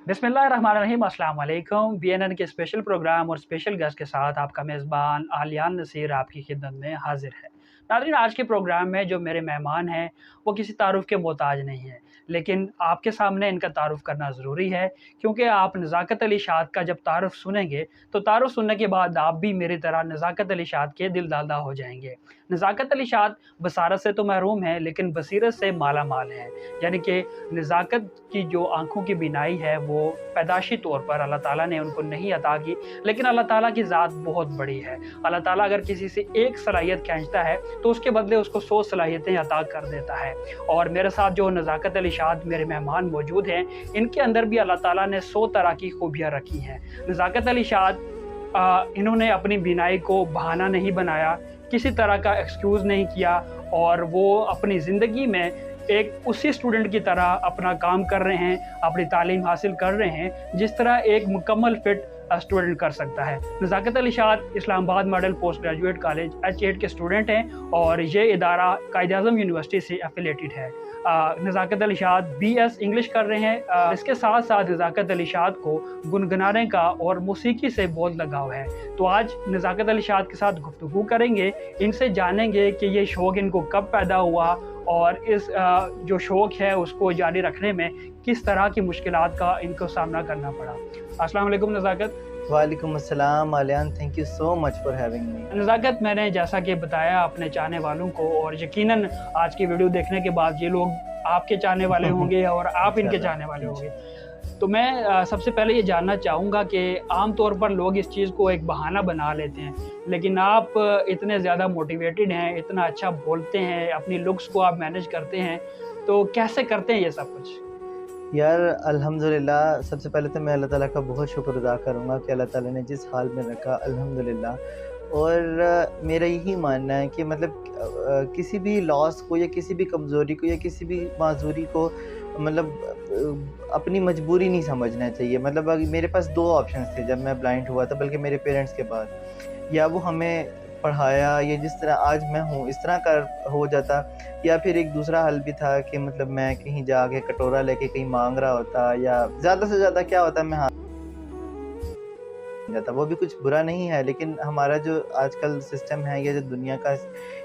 बिस्मिल्लाहिर्रहमानिर्रहीम अस्सलाम वालेकुम। बीएनएन के स्पेशल प्रोग्राम और स्पेशल गेस्ट के साथ आपका मेज़बान आलियान नसीर आपकी खिदमत में हाज़िर है। नाज़रीन, आज के प्रोग्राम में जो मेरे मेहमान हैं वो किसी तारुफ़ के मोहताज नहीं हैं, लेकिन आपके सामने इनका तारुफ़ करना ज़रूरी है क्योंकि आप नज़ाकत अली शाद का जब तारुफ़ सुनेंगे तो तारुफ़ सुनने के बाद आप भी मेरी तरह नज़ाकत अली शाद के दिलदादा हो जाएँगे। नज़ाकत अली शाद बसारत से तो महरूम हैं लेकिन बसीरत से माला माल हैं, यानी कि नज़ाकत की जो आँखों की बीनाई है वो पैदाशी तौर पर अल्लाह ताला ने उनको नहीं अता की, लेकिन अल्लाह ताला की ज़ात बहुत बड़ी है। अल्लाह ताला अगर किसी से एक सलाहियत खींचता है तो उसके बदले उसको 100 सलाहियतें अता कर देता है। और मेरे साथ जो नज़ाकत अली शाद मेरे मेहमान मौजूद हैं, इनके अंदर भी अल्लाह ताला ने 100 तरह की खूबियाँ रखी हैं। नज़ाकत अली शाद इन्होंने अपनी बीनाई को बहाना नहीं बनाया, किसी तरह का एक्सक्यूज़ नहीं किया और वो अपनी ज़िंदगी में एक उसी स्टूडेंट की तरह अपना काम कर रहे हैं, अपनी तालीम हासिल कर रहे हैं, जिस तरह एक मुकम्मल फ़िट स्टूडेंट कर सकता है। नज़ाकत अली शाद Islamabad model post graduate college H8 के स्टूडेंट हैं और ये इदारा कायद-ए-आज़म यूनिवर्सिटी से एफ़िलिएटेड है। नज़ाकत अली शाद BS इंग्लिश कर रहे हैं। इसके साथ-साथ नज़ाकत अली शाद को गुनगुनाने का और मौसीकी से बहुत लगाव है। तो आज नज़ाकत अली शाद के साथ गुफ्तगू करेंगे, इनसे जानेंगे कि ये शौक़ इनको कब पैदा हुआ और इस जो शौक़ है उसको जारी रखने में किस तरह की मुश्किलात का इनको सामना करना पड़ा। अस्सलाम वालेकुम नज़ाकत। वालेकुम अस्सलाम Aliyan, thank you so much for having me. Nazakat, मैंने जैसा कि बताया अपने चाहने वालों को और यकीनन आज की वीडियो देखने के बाद ये लोग आपके चाहने वाले होंगे और आप इनके चाहने वाले होंगे। तो मैं सबसे पहले ये जानना चाहूँगा कि आम तौर पर लोग इस चीज़ को एक बहाना बना लेते हैं, लेकिन आप इतने ज़्यादा मोटिवेटेड हैं, इतना अच्छा बोलते हैं, अपनी लुक्स को आप मैनेज करते हैं, तो कैसे करते हैं ये सब कुछ? यार अल्हम्दुलिल्लाह, सबसे पहले तो मैं अल्लाह ताला का बहुत शुक्र अदा करूँगा कि अल्लाह ताला ने जिस हाल में रखा अल्हम्दुलिल्लाह। और मेरा यही मानना है कि मतलब किसी भी लॉस को या किसी भी कमज़ोरी को या किसी भी माज़ूरी को मतलब अपनी मजबूरी नहीं समझना चाहिए। मतलब मेरे पास 2 ऑप्शंस थे जब मैं ब्लाइंड हुआ था, बल्कि मेरे पेरेंट्स के बाद। या वो हमें पढ़ाया या जिस तरह आज मैं हूँ इस तरह का हो जाता, या फिर एक दूसरा हल भी था कि मतलब मैं कहीं जाके कटोरा लेके कहीं मांग रहा होता, या ज़्यादा से ज़्यादा क्या होता मैं जाता। वो भी कुछ बुरा नहीं है, लेकिन हमारा जो आजकल सिस्टम है या जो दुनिया का,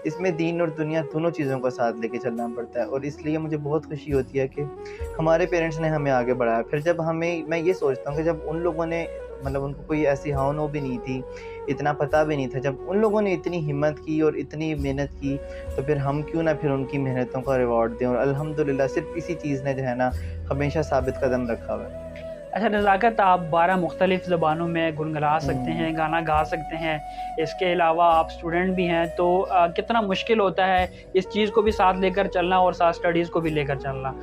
इसमें दीन और दुनिया दोनों चीज़ों को साथ लेके चलना पड़ता है। और इसलिए मुझे बहुत खुशी होती है कि हमारे पेरेंट्स ने हमें आगे बढ़ाया। फिर जब मैं ये सोचता हूँ कि जब उन लोगों ने मतलब उनको कोई ऐसी हाव-भाव भी नहीं थी, इतना पता भी नहीं था, जब उन लोगों ने इतनी हिम्मत की और इतनी मेहनत की, तो फिर हम क्यों ना फिर उनकी मेहनतों का रिवॉर्ड दें। और अल्हम्दुलिल्लाह सिर्फ़ इसी चीज़ ने जो है ना हमेशा साबित कदम रखा हुआ है। अच्छा नज़ाकत, आप 12 मुख्तलिफ़ ज़बानों में गुनगुना सकते हैं, गाना गा सकते हैं, इसके अलावा आप स्टूडेंट भी हैं, तो कितना मुश्किल होता है इस चीज़ को भी साथ लेकर चलना और साथ स्टडीज़ को भी लेकर चलना?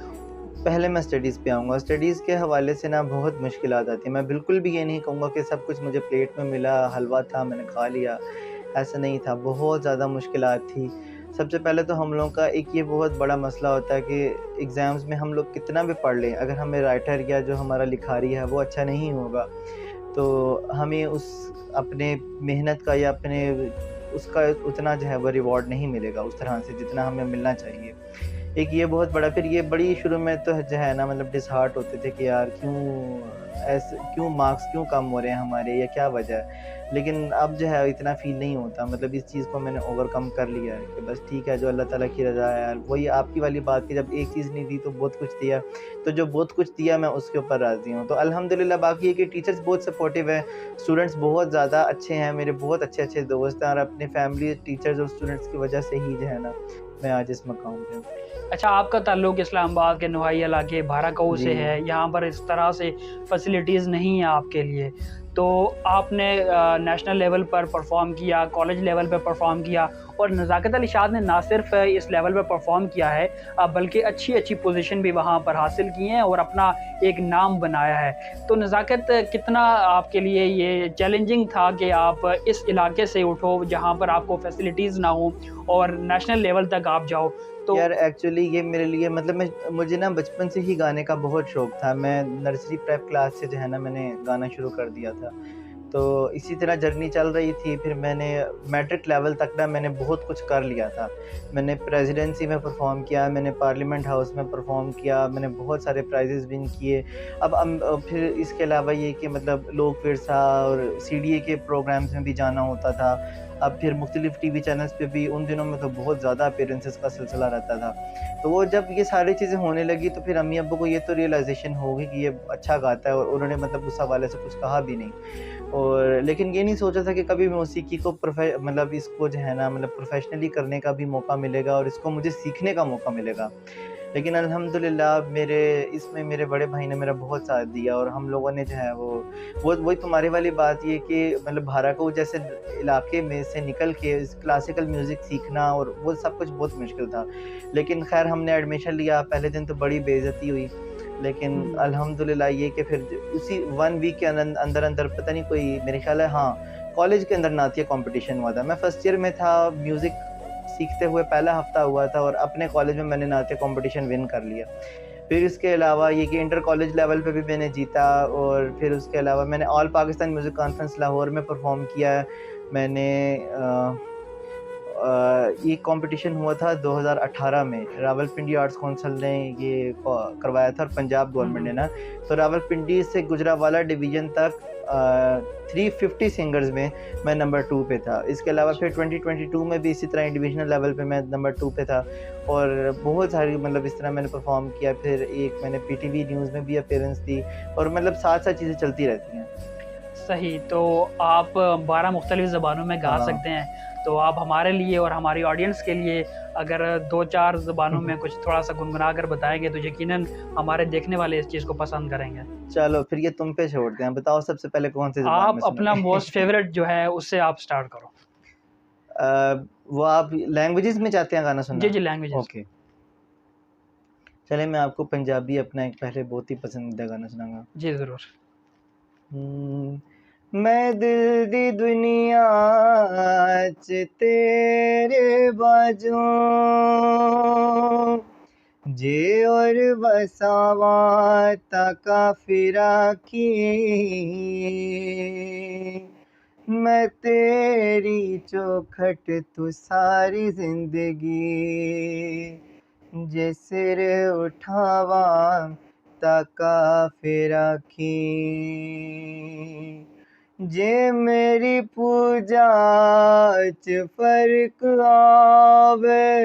पहले मैं स्टडीज़ पे आऊँगा। स्टडीज़ के हवाले से ना बहुत मुश्किलात आती हैं। मैं बिल्कुल भी ये नहीं कहूँगा कि सब कुछ मुझे प्लेट में मिला, हलवा था मैंने खा लिया, ऐसा नहीं था। बहुत ज़्यादा मुश्किलात थी। सबसे पहले तो हम लोगों का एक ये बहुत बड़ा मसला होता है कि एग्ज़ाम्स में हम लोग कितना भी पढ़ लें, अगर हमें राइटर या जो हमारा लिखारी है वो अच्छा नहीं होगा, तो हमें उस अपने मेहनत का या अपने उसका उतना जो है वो रिवॉर्ड नहीं मिलेगा उस तरह से जितना हमें मिलना चाहिए। एक ये बहुत बड़ा, फिर ये बड़ी शुरू में तो जो है ना मतलब डिसहार्ट होते थे कि यार क्यों मार्क्स क्यों कम हो रहे हैं हमारे, या क्या वजह है। लेकिन अब जो है इतना फ़ील नहीं होता। मतलब इस चीज़ को मैंने ओवरकम कर लिया है कि बस ठीक है, जो अल्लाह ताला की रज़ा है यार। वही आपकी वाली बात कि जब एक चीज़ नहीं दी तो बहुत कुछ दिया, तो जो बहुत कुछ दिया मैं उसके ऊपर राज़ी हूँ। तो अल्हम्दुलिल्लाह। बाकी ये कि टीचर्स बहुत सपोर्टिव हैं, स्टूडेंट्स बहुत ज़्यादा अच्छे हैं, मेरे बहुत अच्छे-अच्छे दोस्त हैं, और अपने फैमिली, टीचर्स और स्टूडेंट्स की वजह से ही जो है ना मैं आज इस मकाम पे हूँ। अच्छा, आपका ताल्लुक़ इस्लामाबाद के नुहाई इलाके भाराकाऊ से है, यहाँ पर इस तरह से फ़ैसिलिटीज़ नहीं है आपके लिए। तो आपने नेशनल लेवल पर परफ़ॉर्म किया, कॉलेज लेवल पे परफ़ॉर्म किया और नज़ाकत अली शाद ने ना सिर्फ़ इस लेवल पे परफ़ॉर्म किया है बल्कि अच्छी-अच्छी पोज़ीशन भी वहाँ पर हासिल की हैं और अपना एक नाम बनाया है। तो नज़ाकत, कितना आपके लिए ये चैलेंजिंग था कि आप इस इलाके से उठो जहाँ पर आपको फ़ैसिलिटीज़ ना हो और नेशनल लेवल तक आप जाओ? तो यार एक्चुअली ये मेरे लिए मतलब मुझे ना बचपन से ही गाने का बहुत शौक़ था। मैं नर्सरी प्रेप क्लास से जो है ना मैंने गाना शुरू कर दिया था। तो इसी तरह जर्नी चल रही थी। फिर मैंने मैट्रिक लेवल तक ना मैंने बहुत कुछ कर लिया था। मैंने प्रेसिडेंसी में परफॉर्म किया, मैंने पार्लियामेंट हाउस में परफॉर्म किया, मैंने बहुत सारे प्राइजेज़ विन किए। फिर इसके अलावा ये कि मतलब लोक विरसा और सीडीए के प्रोग्राम्स में भी जाना होता था। अब फिर मुख्तलिफ़ टीवी चैनल्स पे भी उन दिनों में तो बहुत ज़्यादा अपीयरेंसेस का सिलसिला रहता था। तो वो जब ये सारी चीज़ें होने लगी तो फिर अम्मी अब्बू को ये तो रियलाइज़ेशन हो गई कि ये अच्छा गाता है, और उन्होंने मतलब उस हवाले से कुछ कहा भी नहीं। और लेकिन ये नहीं सोचा था कि कभी मौसीकी को मतलब इसको जो है ना मतलब प्रोफ़ेशनली करने का भी मौका मिलेगा और इसको मुझे सीखने का मौका मिलेगा। लेकिन अल्हम्दुलिल्लाह इसमें मेरे बड़े भाई ने मेरा बहुत साथ दिया, और हम लोगों ने जो है वो वही तुम्हारी वाली बात ये कि मतलब भाराकोट जैसे इलाके में से निकल के इस क्लासिकल म्यूज़िक सीखना और वो सब कुछ बहुत मुश्किल था। लेकिन ख़ैर हमने एडमिशन लिया, पहले दिन तो बड़ी बेइज़्ज़ती हुई। लेकिन अल्हम्दुलिल्लाह ये कि फिर उसी 1 वीक के अंदर पता नहीं कोई मेरे ख़्याल है हाँ, कॉलेज के अंदर नातिया कॉम्पिटिशन हुआ था। मैं फर्स्ट ईयर में था, म्यूज़िक सीखते हुए पहला हफ़्ता हुआ था और अपने कॉलेज में मैंने नातिया कॉम्पिटिशन विन कर लिया। फिर इसके अलावा ये कि इंटर कॉलेज लेवल पे भी मैंने जीता, और फिर उसके अलावा मैंने all Pakistan music conference Lahore में परफ़ॉर्म किया है। मैंने ये कंपटीशन हुआ था 2018 में, रावलपिंडी आर्ट्स काउंसिल ने ये करवाया था और पंजाब गवर्नमेंट ने ना। तो रावलपिंडी से गुजरावाला डिवीज़न तक 350 सिंगर्स में मैं नंबर 2 पे था। इसके अलावा फिर 2022 में भी इसी तरह डिवीज़नल लेवल पे मैं नंबर 2 पे था, और बहुत सारी मतलब इस तरह मैंने परफॉर्म किया। फिर एक मैंने पीटीवी न्यूज़ में भी अपीयरेंस दी, और मतलब साथ-साथ चीज़ें चलती रहती हैं। सही, तो आप 12 मुख्तलिफ़ ज़बानों में गा हाँ। सकते हैं, तो आप हमारे लिए और हमारी ऑडियंस के लिए अगर 2-4 ज़बानों में कुछ थोड़ा-सा गुनगुना कर बताएँगे तो यकीनन हमारे देखने वाले इस चीज़ को पसंद करेंगे। चलो फिर ये तुम पे छोड़ते हैं, बताओ सबसे पहले कौन-सी ज़बान आप में अपना मोस्ट सुनोगे? फ़ेवरेट जो है उससे आप स्टार्ट करो। वो आप लैंग्वेजेज़ में चाहते हैं गाना जी, सुनना? जी, लैंग्वेजेज़। ओके। चलिए मैं आपको पंजाबी अपना एक पहले बहुत ही पसंदीदा गाना सुनाऊँगा। जी, ज़रूर। मैं दिल दी दुनिया च तेरे बाजों जे और बसावा ता काफिरा की, मैं तेरी चौखट तू सारी जिंदगी जे सिर उठावा ता काफिरा की, जे मेरी पूजा च फर्क आवे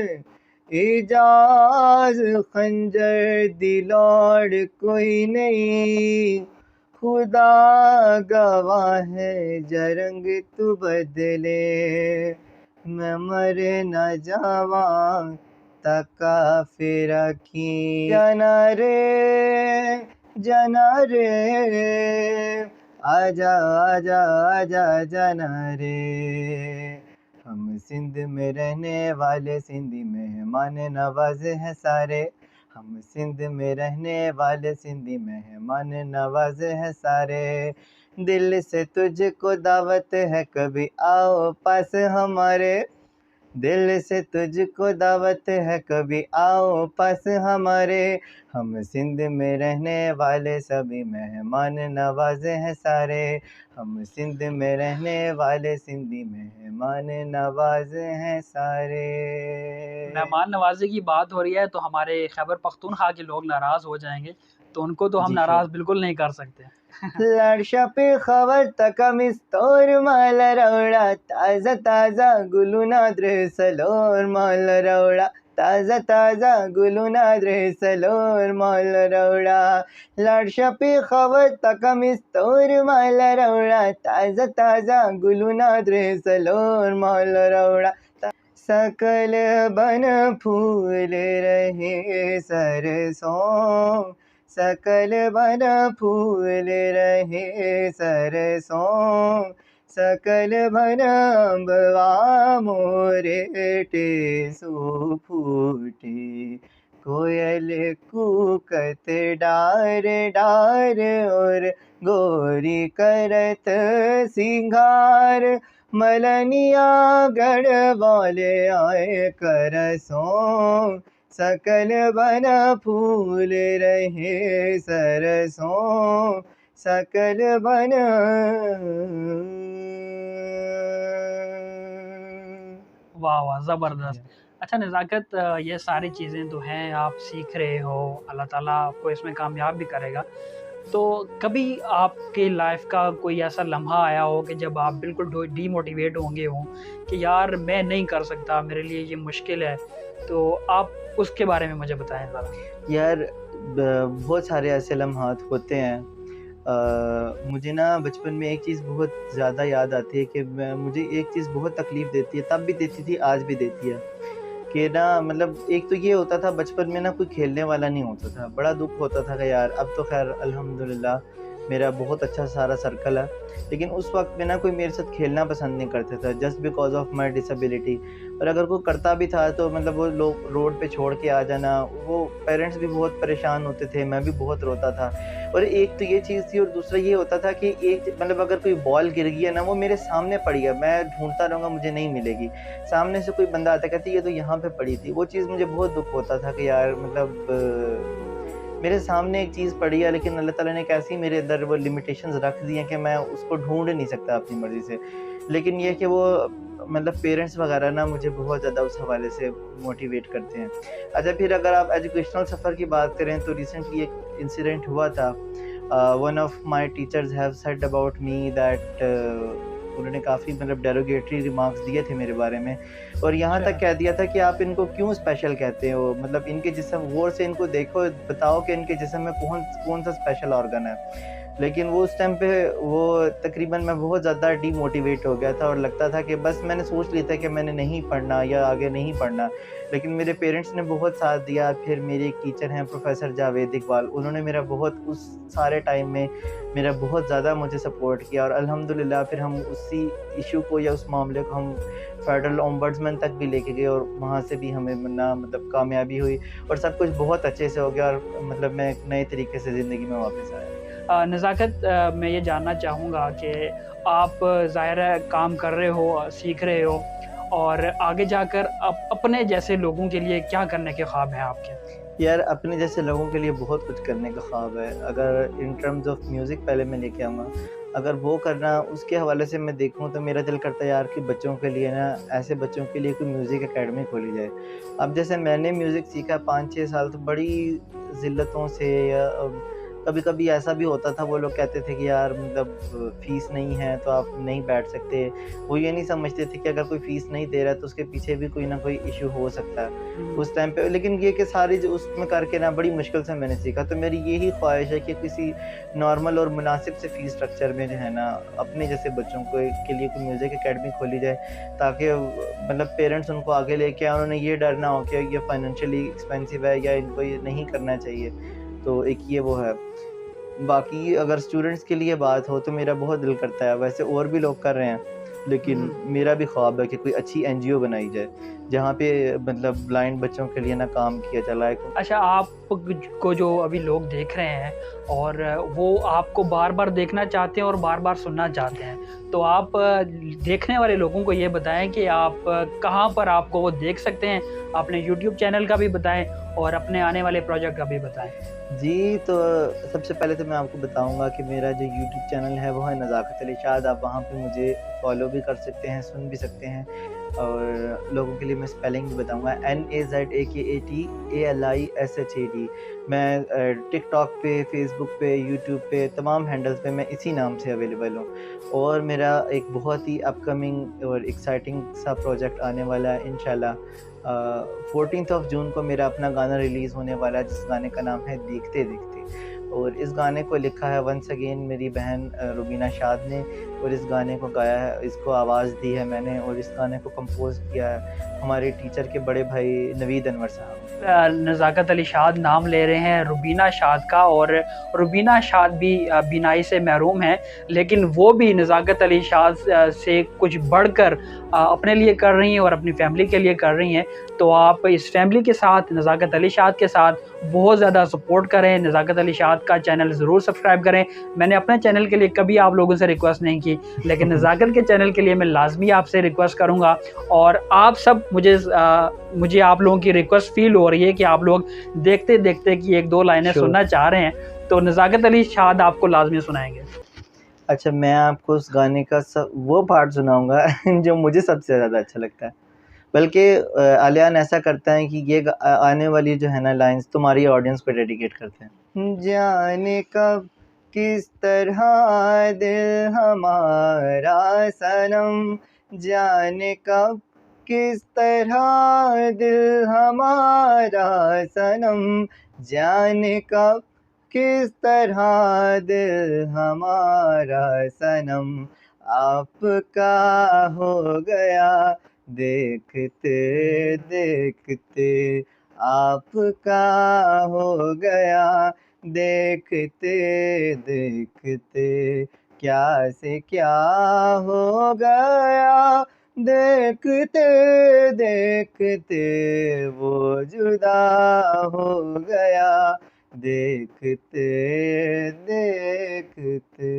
इजाज खंजर दी लौड़ कोई नहीं, खुदा गवाह है जरंग तू बदले मैं मर न जावा तका फिर की, जना रे आजा आजा आजा जना रे, हम सिंध में रहने वाले सिंधी मेहमान नवाज हैं सारे, हम सिंध में रहने वाले सिंधी मेहमान नवाज हैं सारे, दिल से तुझको दावत है कभी आओ पास हमारे, दिल से तुझको दावत है कभी आओ पास हमारे, हम सिंध में रहने वाले सभी मेहमान नवाज हैं सारे, हम सिंध में रहने वाले सिंधी मेहमान नवाज हैं सारे। मेहमान नवाज़ी की बात हो रही है तो हमारे खैबर पख्तूनख्वा के लोग नाराज़ हो जाएँगे, तो उनको तो हम जी नाराज़ शुक्र। बिल्कुल नहीं कर सकते। लाडशा पे खबर तकमिस्तोर माल रौड़ा ताजा ताजा गुलुना सलोर माल रौड़ा ताजा ताजा गुलुना सलोर माल रौड़ा, लाडशा पे खबर तकमिस्तोर माल रौड़ा ताजा ताजा गुलुना सलोर माल रौड़ा, सकल बन फूल रहे सरसों, सकल बन फूल रहे सरसों, सकल बन अम्बवा मोरे टेसु फूटे, कोयल कूकत डार डार और गोरी करत सिंगार, मलनिया गढ़ वाले आए करसों, सकल बन फूल रहे सरसों, सकल बना। वाह वाह, ज़बरदस्त। अच्छा नज़ाकत, ये सारी चीज़ें तो हैं, आप सीख रहे हो, अल्लाह ताला आपको इसमें कामयाब भी करेगा। तो कभी आपकी लाइफ़ का कोई ऐसा लम्हा आया हो कि जब आप बिल्कुल डीमोटिवेट होंगे हों कि यार मैं नहीं कर सकता, मेरे लिए ये मुश्किल है, तो आप उसके बारे में मुझे बताएँ ज़रा? यार बहुत सारे ऐसे लम्हात होते हैं। मुझे ना बचपन में एक चीज़ बहुत ज़्यादा याद आती है कि मुझे एक चीज़ बहुत तकलीफ़ देती है, तब भी देती थी, आज भी देती है कि ना मतलब एक तो ये होता था बचपन में ना कोई खेलने वाला नहीं होता था। बड़ा दुःख होता था कि यार अब तो ख़ैर अल्हम्दुलिल्लाह मेरा बहुत अच्छा सारा सर्कल है। लेकिन उस वक़्त में ना कोई मेरे साथ खेलना पसंद नहीं करता था just because of my disability. और अगर कोई करता भी था तो मतलब वो लोग रोड पे छोड़ के आ जाना, वो पेरेंट्स भी बहुत परेशान होते थे, मैं भी बहुत रोता था। और एक तो ये चीज़ थी और दूसरा ये होता था कि एक मतलब अगर कोई बॉल गिर गई है ना, वो मेरे सामने पड़ी है, मैं ढूँढता रहूँगा मुझे नहीं मिलेगी। सामने से कोई बंदा आता कहता ये तो यहाँ पे पड़ी थी। वो चीज़ मुझे बहुत दुःख होता था कि यार मतलब मेरे सामने एक चीज़ पड़ी है लेकिन अल्लाह ताला ने एक ऐसी मेरे अंदर वो लिमिटेशंस रख दी हैं कि मैं उसको ढूँढ नहीं सकता अपनी मर्ज़ी से। लेकिन ये है कि वो मतलब पेरेंट्स वग़ैरह ना मुझे बहुत ज़्यादा उस हवाले से मोटिवेट करते हैं। अच्छा फिर अगर आप एजुकेशनल सफ़र की बात करें तो रिसेंटली एक इंसिडेंट हुआ था। One of my teachers have said about me that उन्होंने काफ़ी मतलब डेरोगेटरी रिमार्क्स दिए थे मेरे बारे में और यहाँ तक अच्छा। कह दिया था कि आप इनको क्यों स्पेशल कहते हो? मतलब इनके जिस्म गौर से इनको देखो, बताओ कि इनके जिस्म में कौन-सा स्पेशल ऑर्गन है। लेकिन वो उस टाइम पे वो तकरीबन मैं बहुत ज़्यादा डीमोटिवेट हो गया था और लगता था कि बस मैंने सोच लिया था कि मैंने नहीं पढ़ना या आगे नहीं पढ़ना। लेकिन मेरे पेरेंट्स ने बहुत साथ दिया, फिर मेरे एक टीचर हैं प्रोफ़ेसर जावेद इकबाल, उन्होंने मेरा बहुत उस सारे टाइम में मेरा बहुत ज़्यादा मुझे सपोर्ट किया और अल्हम्दुलिल्लाह फिर हम उसी इश्यू को या उस मामले को हम फेडरल ओम्बड्समैन तक भी लेके गए और वहाँ से भी हमें ना मतलब कामयाबी हुई और सब कुछ बहुत अच्छे से हो गया और मतलब मैं एक नए तरीके से ज़िंदगी में वापस आया। नज़ाकत, मैं ये जानना चाहूँगा कि आप ज़ाहिर है काम कर रहे हो, सीख रहे हो और आगे जाकर अपने जैसे लोगों के लिए क्या करने के ख्वाब हैं आपके? यार अपने जैसे लोगों के लिए बहुत कुछ करने का ख्वाब है। अगर इन टर्म्स ऑफ म्यूज़िक पहले मैं लेके आऊँगा, अगर वो करना उसके हवाले से मैं देखूँ तो मेरा दिल करता है यार कि बच्चों के लिए ना ऐसे बच्चों के लिए कोई म्यूज़िक अकेडमी खोली जाए। अब जैसे मैंने म्यूज़िक सीखा 5-6 साल तो बड़ी ज़िल्लतों से या कभी-कभी ऐसा भी होता था वो लोग कहते थे कि यार मतलब फ़ीस नहीं है तो आप नहीं बैठ सकते। वो ये नहीं समझते थे कि अगर कोई फ़ीस नहीं दे रहा है तो उसके पीछे भी कोई ना कोई इश्यू हो सकता है। हुँ। उस टाइम पे लेकिन ये कि सारी जो उसमें करके ना बड़ी मुश्किल से मैंने सीखा। तो मेरी यही ख्वाहिश है कि किसी नॉर्मल और मुनासिब से फ़ीस स्ट्रक्चर में जो है ना अपने जैसे बच्चों को के लिए कोई म्यूज़िक अकेडमी खोली जाए ताकि मतलब पेरेंट्स उनको आगे लेके आएँ, उन्हें ये डर ना हो कि ये फाइनेंशियली एक्सपेंसिव है या इनको ये नहीं करना चाहिए। तो एक ये वो है। बाकी अगर स्टूडेंट्स के लिए बात हो तो मेरा बहुत दिल करता है, वैसे और भी लोग कर रहे हैं, लेकिन हुँ। मेरा भी ख्वाब है कि कोई अच्छी एनजीओ बनाई जाए, जहाँ पे मतलब ब्लाइंड बच्चों के लिए ना काम किया जाए लाइक। अच्छा, आप को जो अभी लोग देख रहे हैं और वो आपको बार-बार देखना चाहते हैं और बार-बार सुनना चाहते हैं, तो आप देखने वाले लोगों को ये बताएँ कि आप कहाँ पर आपको वो देख सकते हैं? अपने यूट्यूब चैनल का भी बताएँ और अपने आने वाले प्रोजेक्ट का भी बताएँ। जी, तो सबसे पहले तो मैं आपको बताऊँगा कि मेरा जो यूट्यूब चैनल है वो है नज़ाकत अली शाद, आप वहाँ पे मुझे फ़ॉलो भी कर सकते हैं, सुन भी सकते हैं और लोगों के लिए मैं स्पेलिंग भी बताऊँगा NAZAKATALISHAD। मैं टिकटॉक पे, फ़ेसबुक पे, यूट्यूब पे तमाम हैंडल्स पे मैं इसी नाम से अवेलेबल हूँ और मेरा एक बहुत ही अपकमिंग और एक्साइटिंग सा प्रोजेक्ट आने वाला है इंशाल्लाह। 14th ऑफ जून को मेरा अपना गाना रिलीज़ होने वाला है जिस गाने का नाम है देखते देखते और इस गाने को लिखा है वंस अगेन मेरी बहन रुबीना शाद ने और इस गाने को गाया है, इसको आवाज़ दी है मैंने और इस गाने को कंपोज़ किया है हमारे टीचर के बड़े भाई नवीद अनवर साहब। नज़ाकत अली शाद नाम ले रहे हैं रुबीना शाद का और रुबीना शाद भी बीनाई से महरूम हैं, लेकिन वो भी नज़ाकत अली शाद से कुछ बढ़कर अपने लिए कर रही हैं और अपनी फैमिली के लिए कर रही हैं। तो आप इस फैमिली के साथ नज़ाकत अली शाद के साथ बहुत ज़्यादा सपोर्ट करें, नज़ाकत अली शाद का चैनल ज़रूर सब्सक्राइब करें। मैंने अपने चैनल के लिए कभी आप लोगों से रिक्वेस्ट नहीं की की, लेकिन नज़ाकत के चैनल के लिए मैं लाजमी आपसे रिक्वेस्ट करूँगा, और आप सब मुझे आप लोगों की रिक्वेस्ट फ़ील हो रही है कि आप लोग देखते देखते कि 1-2 लाइनें श्योर। सुनना चाह रहे हैं, तो नज़ाकत अली शाद आपको लाजमी सुनाएंगे। अच्छा, मैं आपको उस गाने का वो पार्ट सुनाऊंगा जो मुझे सबसे ज़्यादा अच्छा लगता है। बल्कि आलियान ऐसा करता है कि ये आने वाली जो है ना लाइंस तुम्हारी ऑडियंस को डेडिकेट करते हैं। जाने कब किस तरह दिल हमारा सनम, जाने कब किस तरह दिल हमारा सनम, जाने कब किस तरह दिल हमारा सनम आपका हो गया देखते देखते, आपका हो गया देखते देखते, क्या से क्या हो गया देखते देखते, वो जुदा हो गया देखते देखते।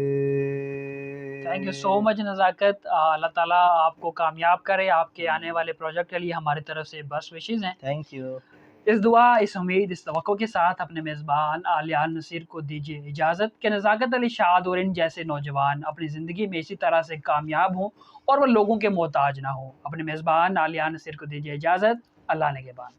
Thank you so much Nazakat. अल्लाह ताला आपको कामयाब करे आपके आने वाले प्रोजेक्ट के लिए, हमारी तरफ से बेस्ट विशेज़ हैं। Thank you. इस दुआ, इस उम्मीद, इस तवक्को के साथ अपने मेज़बान आलियान नसीर को दीजिए इजाज़त कि नज़ाकत अली शाद और इन जैसे नौजवान अपनी ज़िंदगी में इसी तरह से कामयाब हों और वो लोगों के मोहताज ना हों। अपने मेज़बान आलियान नसीर को दीजिए इजाज़त। अल्लाह ने के बाद।